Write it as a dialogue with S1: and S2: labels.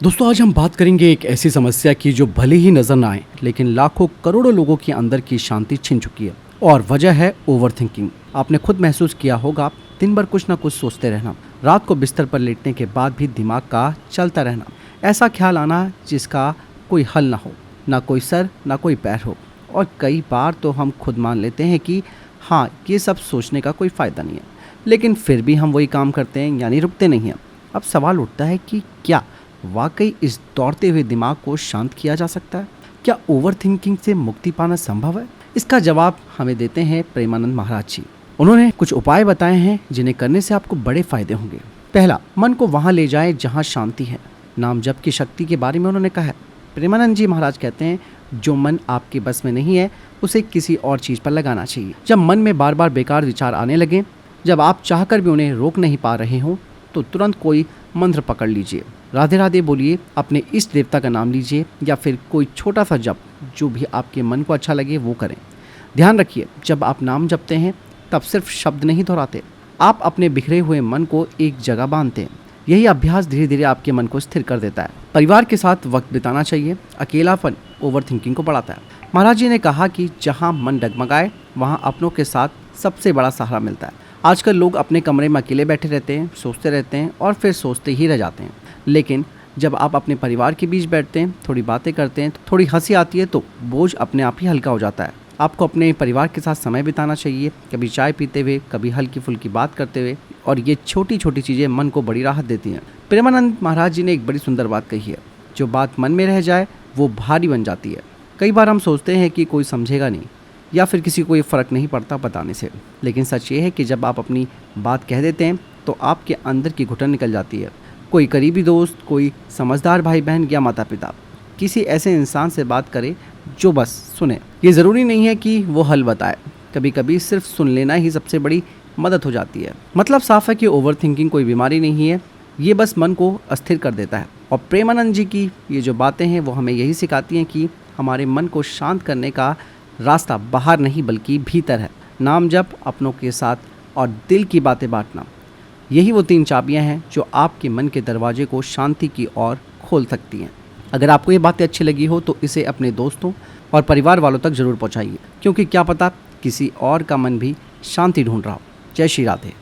S1: दोस्तों आज हम बात करेंगे एक ऐसी समस्या की जो भले ही नजर ना आए लेकिन लाखों करोड़ों लोगों के अंदर की शांति छीन चुकी है और वजह है ओवर थिंकिंग। आपने खुद महसूस किया होगा, दिन भर कुछ ना कुछ सोचते रहना, रात को बिस्तर पर लेटने के बाद भी दिमाग का चलता रहना, ऐसा ख्याल आना जिसका कोई हल ना हो, ना कोई सर ना कोई पैर हो। और कई बार तो हम खुद मान लेते हैं कि हाँ ये सब सोचने का कोई फ़ायदा नहीं है, लेकिन फिर भी हम वही काम करते हैं यानी रुकते नहीं हैं। अब सवाल उठता है कि क्या वाकई इस दौड़ते हुए दिमाग को शांत किया जा सकता है? क्या ओवर थिंकिंग से मुक्ति पाना संभव है? इसका जवाब हमें देते हैं प्रेमानंद महाराज जी। उन्होंने कुछ उपाय बताए हैं जिन्हें करने से आपको बड़े फायदे होंगे। पहला, मन को वहां ले जाए जहां शांति है। नाम जप की शक्ति के बारे में उन्होंने कहा है। प्रेमानंद जी महाराज कहते हैं, जो मन आपके बस में नहीं है उसे किसी और चीज पर लगाना चाहिए। जब मन में बार बार बेकार विचार आने लगे, जब आप चाहकर भी उन्हें रोक नहीं पा रहे हो, तो तुरंत कोई मंत्र पकड़ लीजिए, राधे राधे बोलिए, अपने इष्ट देवता का नाम लीजिए या फिर कोई छोटा सा जप, जो भी आपके मन को अच्छा लगे वो करें। ध्यान रखिए, जब आप नाम जपते हैं तब सिर्फ शब्द नहीं दोहराते, आप अपने बिखरे हुए मन को एक जगह बांधते हैं। यही अभ्यास धीरे धीरे आपके मन को स्थिर कर देता है। परिवार के साथ वक्त बिताना चाहिए। अकेलापन ओवर थिंकिंग को बढ़ाता है। महाराज जी ने कहा कि जहाँ मन डगमगाए वहाँ अपनों के साथ सबसे बड़ा सहारा मिलता है। आजकल लोग अपने कमरे में अकेले बैठे रहते हैं, सोचते रहते हैं और फिर सोचते ही रह जाते हैं। लेकिन जब आप अपने परिवार के बीच बैठते हैं, थोड़ी बातें करते हैं, थोड़ी हंसी आती है, तो बोझ अपने आप ही हल्का हो जाता है। आपको अपने परिवार के साथ समय बिताना चाहिए, कभी चाय पीते हुए, कभी हल्की फुल्की बात करते हुए, और ये छोटी छोटी चीज़ें मन को बड़ी राहत देती हैं। प्रेमानंद महाराज जी ने एक बड़ी सुंदर बात कही है, जो बात मन में रह जाए वो भारी बन जाती है। कई बार हम सोचते हैं कि कोई समझेगा नहीं या फिर किसी को ये फ़र्क नहीं पड़ता बताने से, लेकिन सच ये है कि जब आप अपनी बात कह देते हैं तो आपके अंदर की घुटन निकल जाती है। कोई करीबी दोस्त, कोई समझदार भाई बहन या माता पिता, किसी ऐसे इंसान से बात करें जो बस सुने। ये ज़रूरी नहीं है कि वो हल बताए, कभी कभी सिर्फ सुन लेना ही सबसे बड़ी मदद हो जाती है। मतलब साफ है कि ओवर थिंकिंग कोई बीमारी नहीं है, ये बस मन को अस्थिर कर देता है। और प्रेमानंद जी की ये जो बातें हैं वो हमें यही सिखाती हैं कि हमारे मन को शांत करने का रास्ता बाहर नहीं बल्कि भीतर है। नाम जप, अपनों के साथ और दिल की बातें बांटना, यही वो 3 चाबियां हैं जो आपके मन के दरवाजे को शांति की ओर खोल सकती हैं। अगर आपको ये बातें अच्छी लगी हो तो इसे अपने दोस्तों और परिवार वालों तक ज़रूर पहुंचाइए, क्योंकि क्या पता किसी और का मन भी शांति ढूंढ रहा हो। जय श्री राधे।